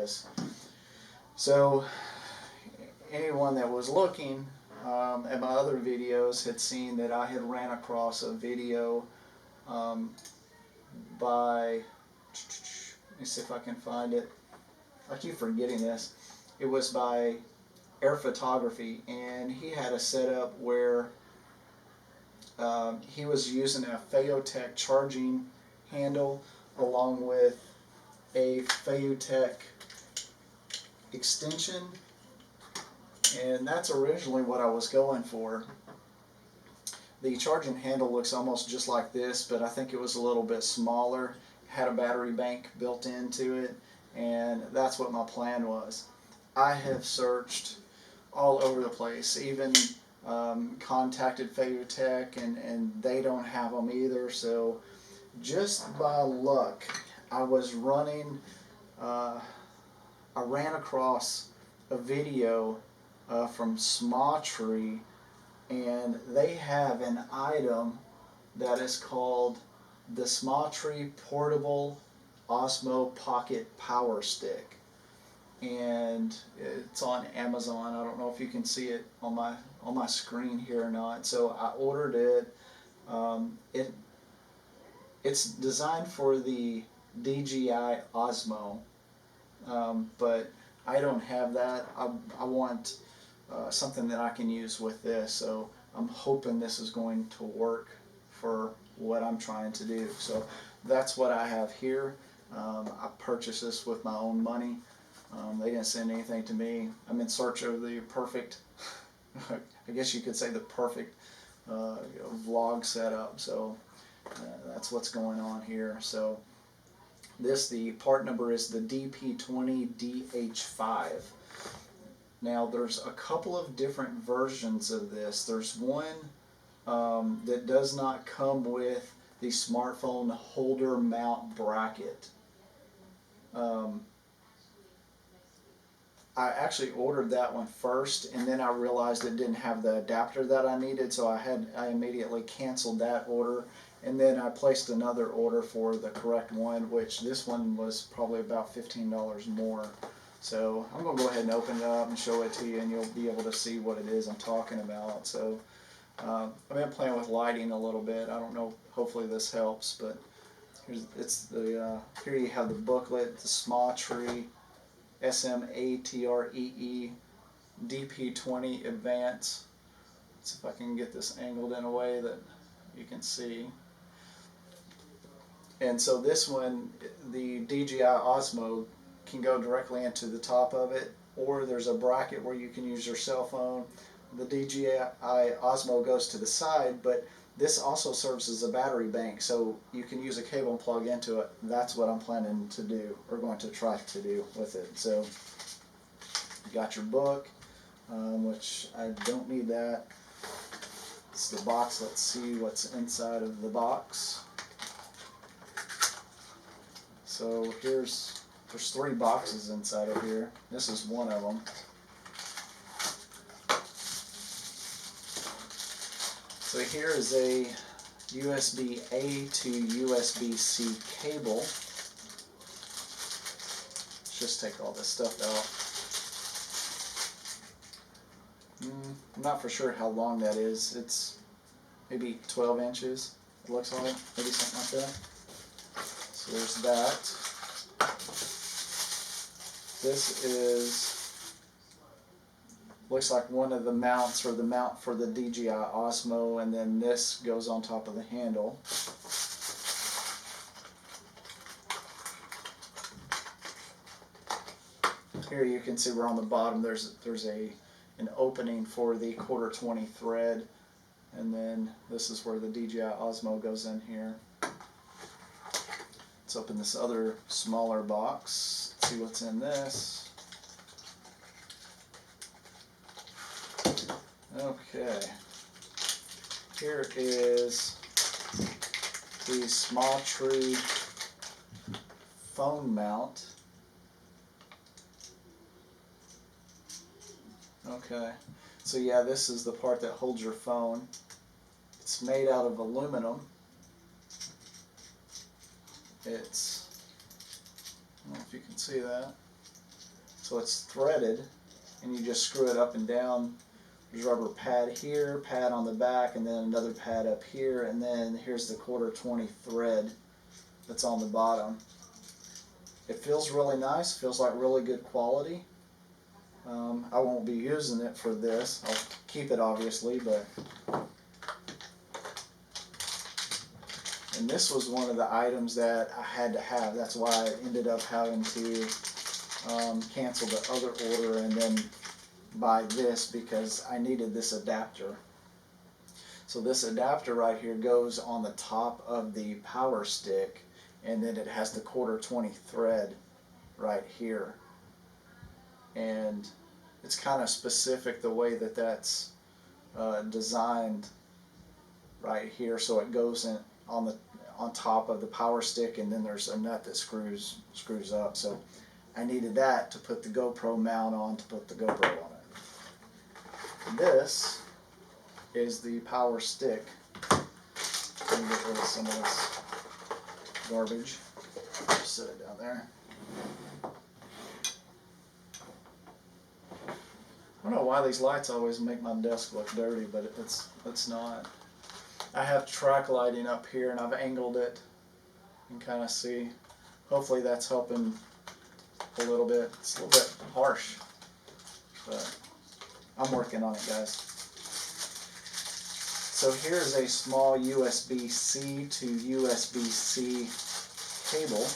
this. So anyone that was looking at my other videos had seen that I had ran across a video by, let me see if I can find it. I keep forgetting this. It was by Air Photography, and he had a setup where he was using a PowerStick charging handle along with a PowerStick extension, and that's originally what I was going for. The charging handle looks almost just like this, but I think it was a little bit smaller, had a battery bank built into it, and that's what my plan was. I have searched all over the place, even contacted PowerStick, and they don't have them either. So just by luck, I was running, I ran across a video from Smatree, and they have an item that is called the Smatree Portable Osmo Pocket PowerStick, and it's on Amazon. I don't know if you can see it on my screen here or not. So I ordered it. It's designed for the DJI Osmo, but I don't have that. I want something that I can use with this, so I'm hoping this is going to work for what I'm trying to do. So that's what I have here. I purchased this with my own money. They didn't send anything to me. I'm in search of the perfect, I guess you could say the perfect vlog setup. So that's what's going on here. So the part number is the DP20DH5. Now there's a couple of different versions of this. There's one that does not come with the smartphone holder mount bracket. I actually ordered that one first, and then I realized it didn't have the adapter that I needed, so I immediately canceled that order, and then I placed another order for the correct one, which this one was probably about $15 more. So I'm going to go ahead and open it up and show it to you, and you'll be able to see what it is I'm talking about. So I've been playing with lighting a little bit. I don't know, hopefully this helps, but here you have the booklet, the Smatree Smatree DP20 Advance. Let's see if I can get this angled in a way that you can see. And so this one, the DJI Osmo, can go directly into the top of it, or there's a bracket where you can use your cell phone. The DJI Osmo goes to the side, but this also serves as a battery bank, so you can use a cable and plug into it. That's what I'm planning to do, or going to try to do with it. So you got your book, which I don't need that. It's the box. Let's see what's inside of the box. So there's 3 boxes inside of here. This is one of them. So here is a USB-A to USB-C cable. Let's just take all this stuff out. I'm not for sure how long that is. It's maybe 12 inches, it looks like, maybe something like that. So there's that. This looks like one of the mounts, or the mount for the DJI Osmo, and then this goes on top of the handle. Here you can see where on the bottom there's an opening for the 1/4 thread, and then this is where the DJI Osmo goes in here. Let's open this other smaller box, see what's in this. Okay, here is the Smatree phone mount. Okay, so yeah, this is the part that holds your phone. It's made out of aluminum. I don't know if you can see that. So it's threaded, and you just screw it up and down. There's a rubber pad here, pad on the back, and then another pad up here, and then here's the 1/4 thread that's on the bottom. It feels really nice, feels like really good quality. I won't be using it for this. I'll keep it obviously, but and this was one of the items that I had to have. That's why I ended up having to cancel the other order and then buy this, because I needed this adapter. So this adapter right here goes on the top of the PowerStick, and then it has the 1/4 thread right here. And it's kind of specific the way that that's designed right here. So it goes in on top of the PowerStick, and then there's a nut that screws up. So I needed that to put the GoPro mount on, to put the GoPro on it. This is the PowerStick. Let me get rid of some of this garbage. Just set it down there. I don't know why these lights always make my desk look dirty, but it's not. I have track lighting up here, and I've angled it. You can kind of see. Hopefully that's helping a little bit. It's a little bit harsh, but I'm working on it, guys. So here's a small USB-C to USB-C cable.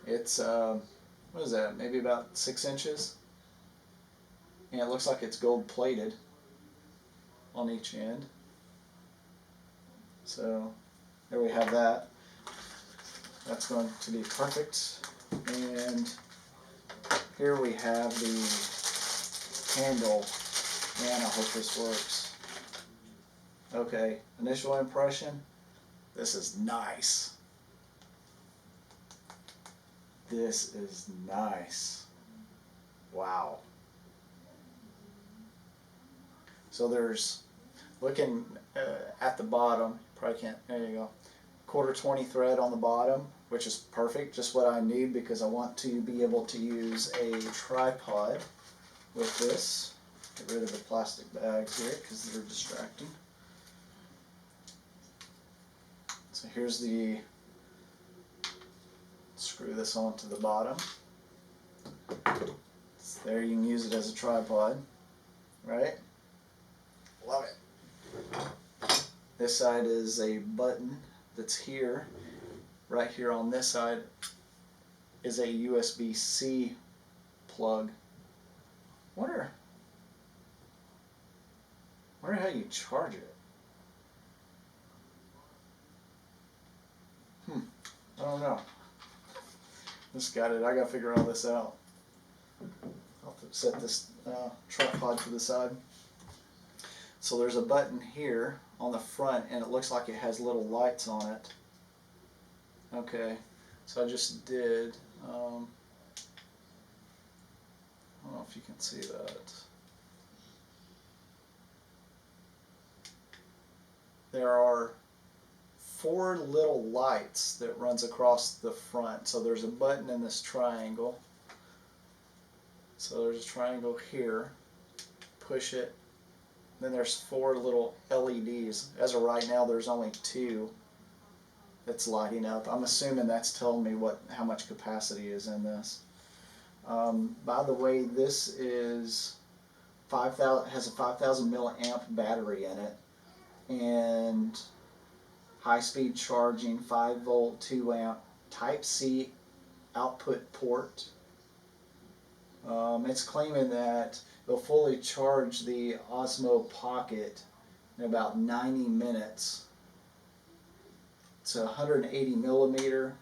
It's what is that? Maybe about 6 inches, and it looks like it's gold plated on each end. So there we have that. That's going to be perfect. And here we have the handle. Man, I hope this works. Okay, initial impression. This is nice. This is nice. Wow. So there's, looking at the bottom, probably can't, there you go. 1/4 thread on the bottom, which is perfect, just what I need, because I want to be able to use a tripod with this. Get rid of the plastic bags here because they're distracting. So here's the, screw this onto the bottom. So there, you can use it as a tripod, right? Love it. This side is a button that's here. Right here on this side is a USB-C plug. Wonder how you charge it. I don't know. Just got it. I gotta figure all this out. I'll set this tripod to the side. So there's a button here on the front, and it looks like it has little lights on it. Okay, so I just did, I don't know if you can see that. There are 4 little lights that runs across the front. So there's a button in this triangle. So there's a triangle here. Push it. Then there's 4 little LEDs. As of right now, there's only 2 that's lighting up. I'm assuming that's telling me how much capacity is in this. By the way, this is 5,000. Has a 5,000 milliamp battery in it, and high-speed charging, 5-volt, 2-amp, Type-C output port. It's claiming that it'll fully charge the Osmo Pocket in about 90 minutes. It's a 180 millimeter.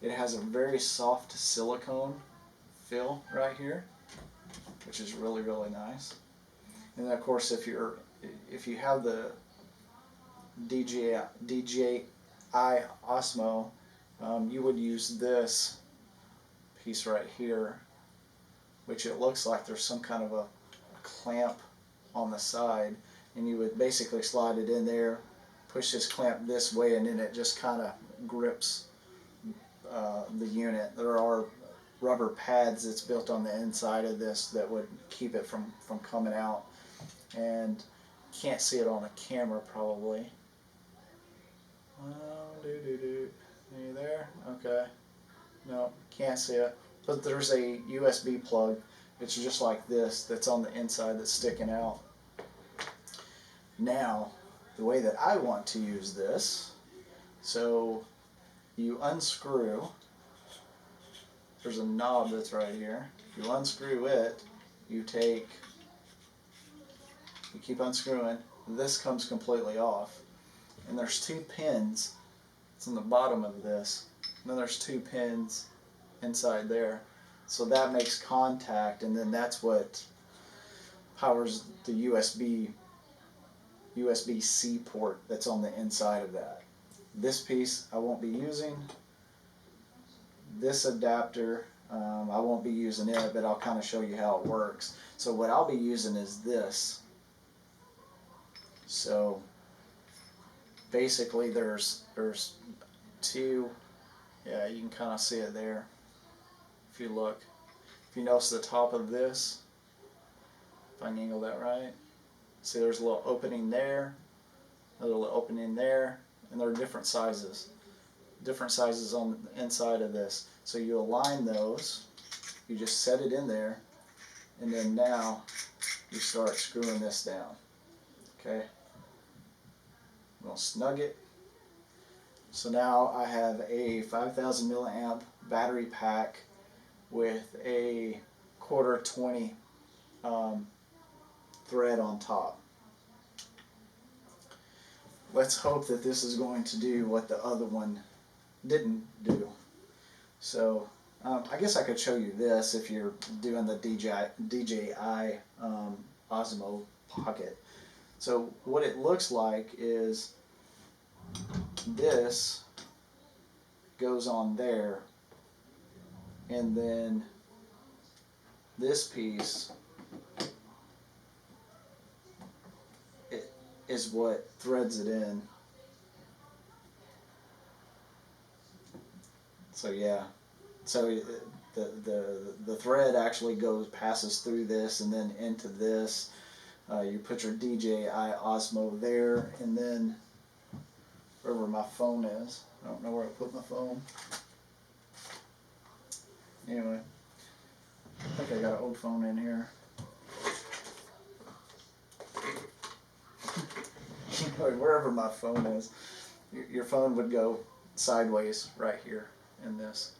It has a very soft silicone feel right here, which is really, really nice. And then of course, if you have the DJI Osmo, you would use this piece right here, which it looks like there's some kind of a clamp on the side, and you would basically slide it in there, push this clamp this way, and then it just kind of grips the unit. There are rubber pads that's built on the inside of this that would keep it from coming out. And can't see it on the camera probably. Are you there? Okay. No, can't see it. But there's a USB plug. It's just like this that's on the inside that's sticking out. Now, the way that I want to use this, so you unscrew, there's a knob that's right here. You unscrew it, you keep unscrewing, this comes completely off. And there's two pins, it's on the bottom of this, and then there's two pins inside there. So that makes contact, and then that's what powers the USB-C port that's on the inside of that. This piece I won't be using. This adapter, I won't be using it, but I'll kind of show you how it works. So what I'll be using is this. So basically there's two, yeah, you can kind of see it there if you look. If you notice the top of this, if I can angle that right, see there's a little opening there, a little opening there, and there are different sizes on the inside of this. So you align those, you just set it in there, and then now you start screwing this down. Okay, I'm going to snug it. So now I have a 5,000 milliamp battery pack with a 1/4 20 thread on top. Let's hope that this is going to do what the other one didn't do. So I guess I could show you this if you're doing the DJI Osmo Pocket. So what it looks like is this goes on there, and then this piece is what threads it in. So yeah, so the thread actually passes through this and then into this. You put your DJI Osmo there, and then wherever my phone is, I don't know where I put my phone. Anyway, I think I got an old phone in here. Wherever my phone is, your phone would go sideways right here in this.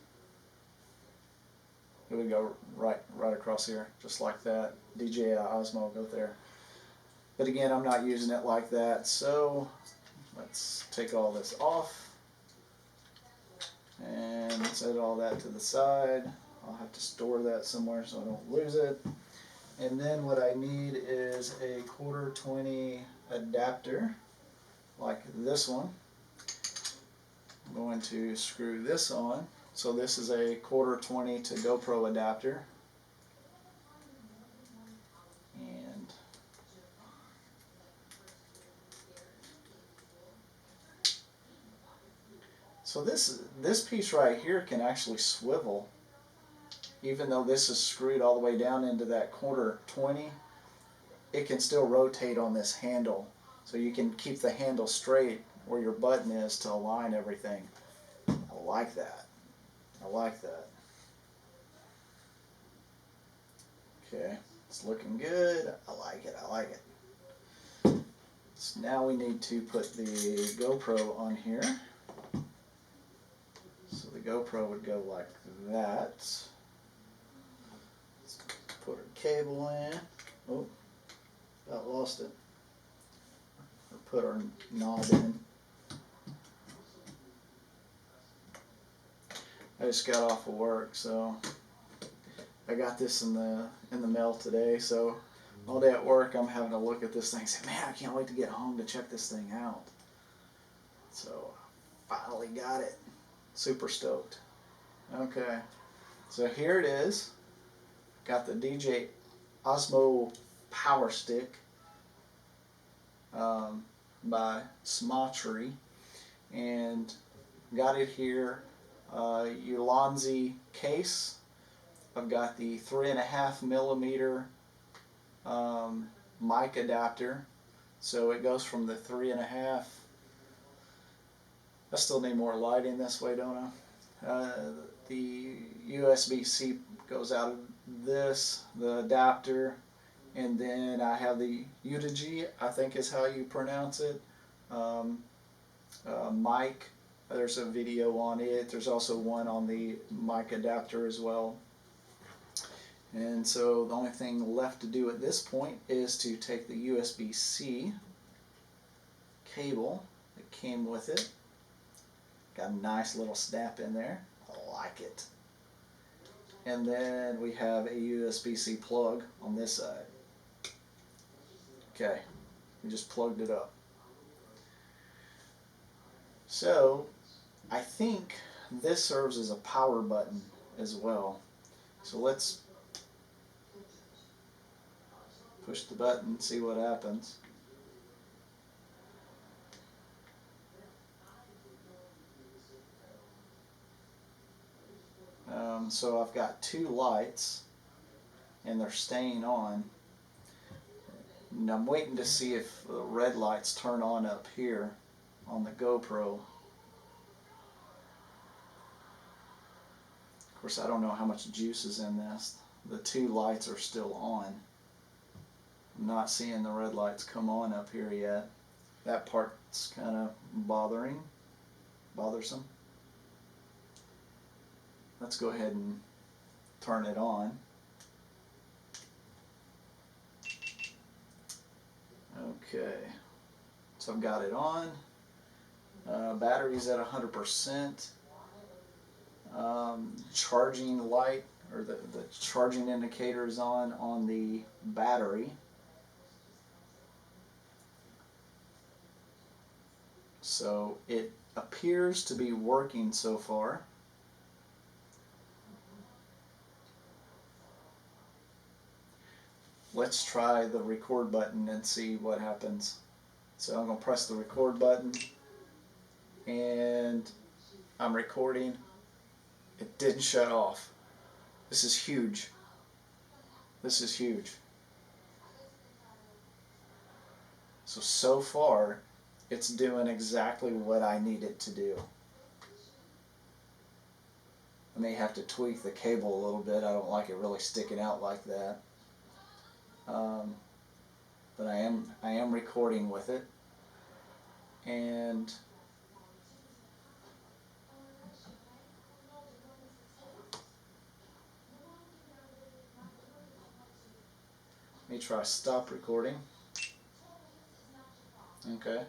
It would go right across here, just like that. DJI Osmo will go there. But again, I'm not using it like that, so let's take all this off and set all that to the side. I'll have to store that somewhere so I don't lose it. And then what I need is a 1/4 20 adapter like this one. I'm going to screw this on. So this is a 1/4 20 to GoPro adapter. And so this piece right here can actually swivel. Even though this is screwed all the way down into that 1/4 20, it can still rotate on this handle. So you can keep the handle straight where your button is to align everything. I like that. I like that. Okay, it's looking good. I like it. I like it. So now we need to put the GoPro on here. So the GoPro would go like that. Let's put our cable in. Oh, about lost it. Or put our knob in. I just got off of work, so I got this in the mail today. So all day at work, I'm having to look at this thing and say, man, I can't wait to get home to check this thing out. So finally got it. Super stoked. Okay, so here it is. Got the DJI Osmo PowerStick by Smatree, and got it here. Ulanzi case I've got the 3.5 millimeter mic adapter, so it goes from the 3.5. I still need more lighting this way, don't I? The USB-C goes out of this, the adapter, and then I have the U2G, I think is how you pronounce it, mic. There's a video on it. There's also one on the mic adapter as well. And so the only thing left to do at this point is to take the USB-C cable that came with it. Got a nice little snap in there. I like it. And then we have a USB-C plug on this side. Okay, we just plugged it up. So I think this serves as a power button as well. So let's push the button, see what happens. So I've got two lights and they're staying on. And I'm waiting to see if the red lights turn on up here on the GoPro. Of course, I don't know how much juice is in this. The two lights are still on. I'm not seeing the red lights come on up here yet. That part's kind of bothersome. Let's go ahead and turn it on. Okay, so I've got it on. Battery's at 100%. Charging light, or the charging indicator is on the battery. So it appears to be working so far. Let's try the record button and see what happens. So I'm going to press the record button and I'm recording. It didn't shut off. This is huge. This is huge. So far it's doing exactly what I need it to do. I may have to tweak the cable a little bit. I don't like it really sticking out like that. But I am recording with it, and let me try stop recording. Okay,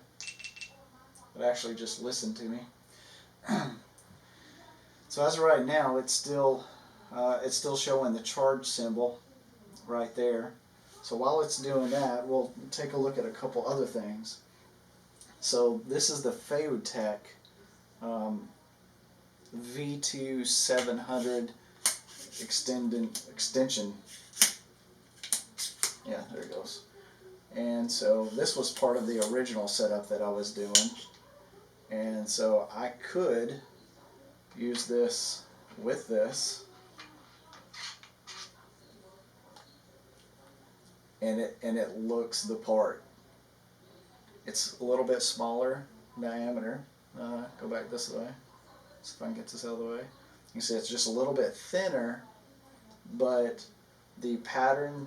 but actually just listen to me. So as of right now, it's still showing the charge symbol right there. So while it's doing that, we'll take a look at a couple other things. So this is the Feotech V2 700 extension. Yeah, there it goes. And so this was part of the original setup that I was doing. And so I could use this with this. And it looks the part. It's a little bit smaller diameter. Go back this way. See if I can get this out of the way. You can see it's just a little bit thinner, but the pattern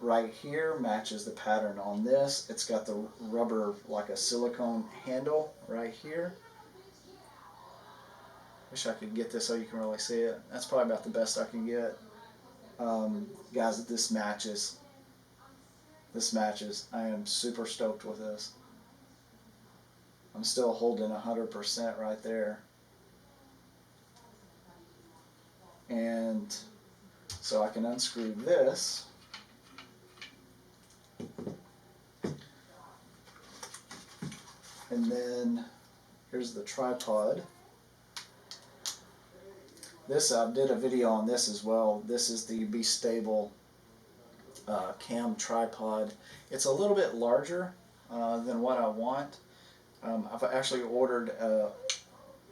right here matches the pattern on this. It's got the rubber, like a silicone handle right here. Wish I could get this so you can really see it. That's probably about the best I can get. Guys, this matches. This matches. I am super stoked with this. I'm still holding 100% right there. And so I can unscrew this. And then here's the tripod. This, I did a video on this as well. This is the Be Stable cam tripod. It's a little bit larger than what I want. I've actually ordered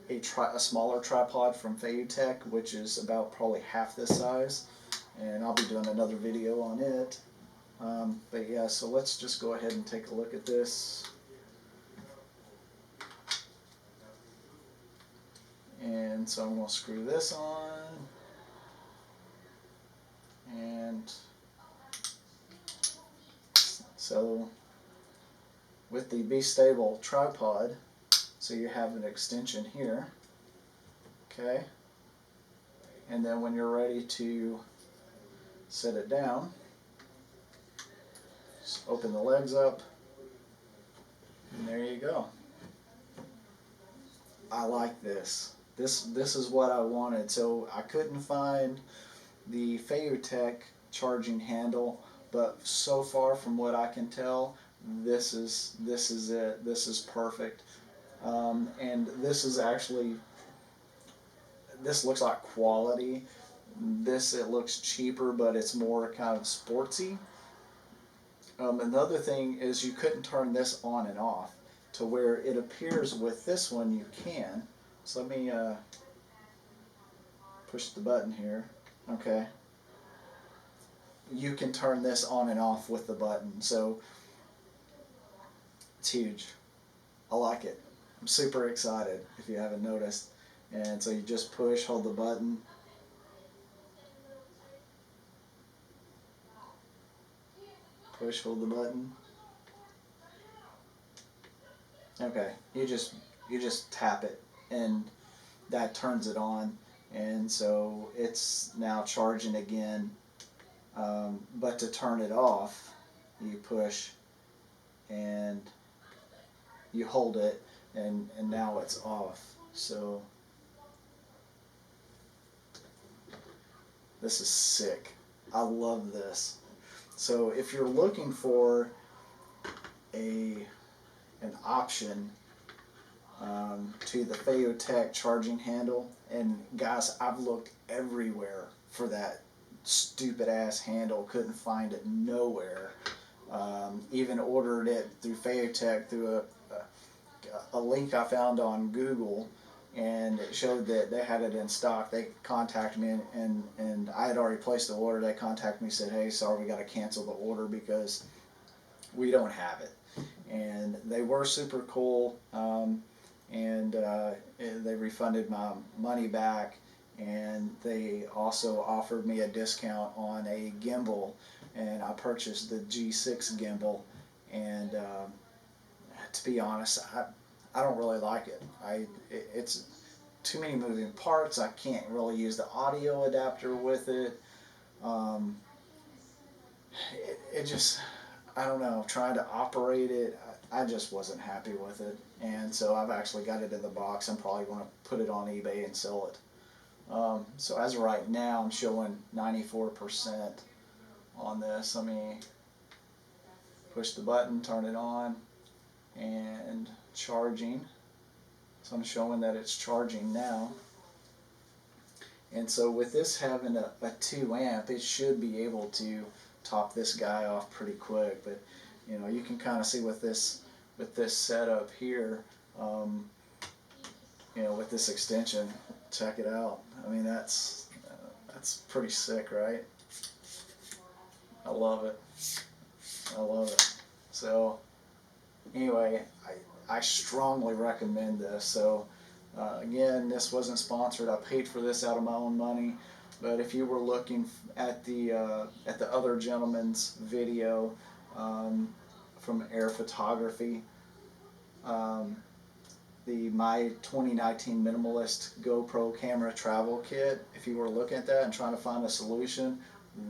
a smaller tripod from Tech, which is about probably half this size, and I'll be doing another video on it. But yeah, so let's just go ahead and take a look at this. And so I'm going to screw this on, and so with the Be Stable tripod, so you have an extension here, okay, and then when you're ready to set it down, just open the legs up, and there you go. I like this. This is what I wanted. So I couldn't find the Tech charging handle, but so far from what I can tell, this is it. This is perfect. And this is actually, this looks like quality. It looks cheaper, but it's more kind of sportsy. Another thing is you couldn't turn this on and off, to where it appears with this one you can. So let me push the button here. Okay. You can turn this on and off with the button, so it's huge. I like it. I'm super excited, if you haven't noticed. And so you just push, hold the button. Push, hold the button. Okay, you just tap it, and that turns it on, and so it's now charging again. But to turn it off, you push and you hold it, and now it's off. So this is sick. I love this. So if you're looking for an option to the Tech charging handle, and guys, I've looked everywhere for that stupid ass handle, couldn't find it nowhere. Even ordered it through Tech through a link I found on Google, and it showed that they had it in stock. They contacted me, and I had already placed the order. They contacted me and said, hey, sorry, we got to cancel the order because we don't have it. And they were super cool, and they refunded my money back, and they also offered me a discount on a gimbal, and I purchased the G6 gimbal, and to be honest, I don't really like it. It's too many moving parts. I can't really use the audio adapter with it. It just, I don't know, trying to operate it, I just wasn't happy with it. And so I've actually got it in the box. I'm probably going to put it on eBay and sell it. So as of right now, I'm showing 94% on this. Let me push the button, turn it on, and charging. So I'm showing that it's charging now. And so with this having a 2 amp, it should be able to top this guy off pretty quick. But you know, you can kind of see with this setup here, you know, with this extension, check it out. I mean, that's pretty sick, right? I love it. I love it. So anyway, I strongly recommend this. So again, this wasn't sponsored. I paid for this out of my own money. But if you were looking at the other gentleman's video from Air Photography, my 2019 Minimalist GoPro Camera Travel Kit, if you were looking at that and trying to find a solution,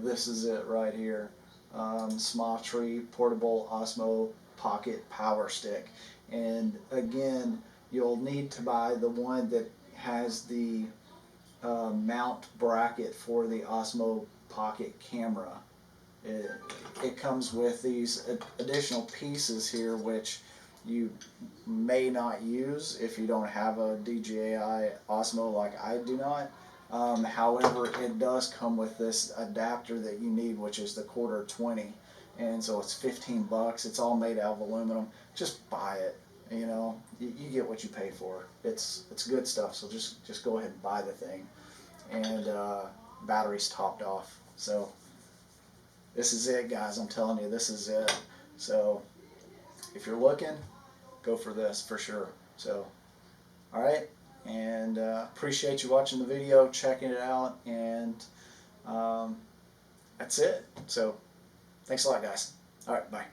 this is it right here. Smatree Portable Osmo Pocket PowerStick. And again, you'll need to buy the one that has the mount bracket for the Osmo Pocket camera. It comes with these additional pieces here, which you may not use if you don't have a DJI Osmo like I do not. However, it does come with this adapter that you need, which is the 1/4 20, and so it's $15. It's all made out of aluminum. Just buy it. You know, you get what you pay for. It's good stuff. So just go ahead and buy the thing. And battery's topped off. So this is it, guys. I'm telling you, this is it. So if you're looking, go for this for sure. So, all right, and appreciate you watching the video, checking it out, and that's it. So, thanks a lot, guys. All right, bye.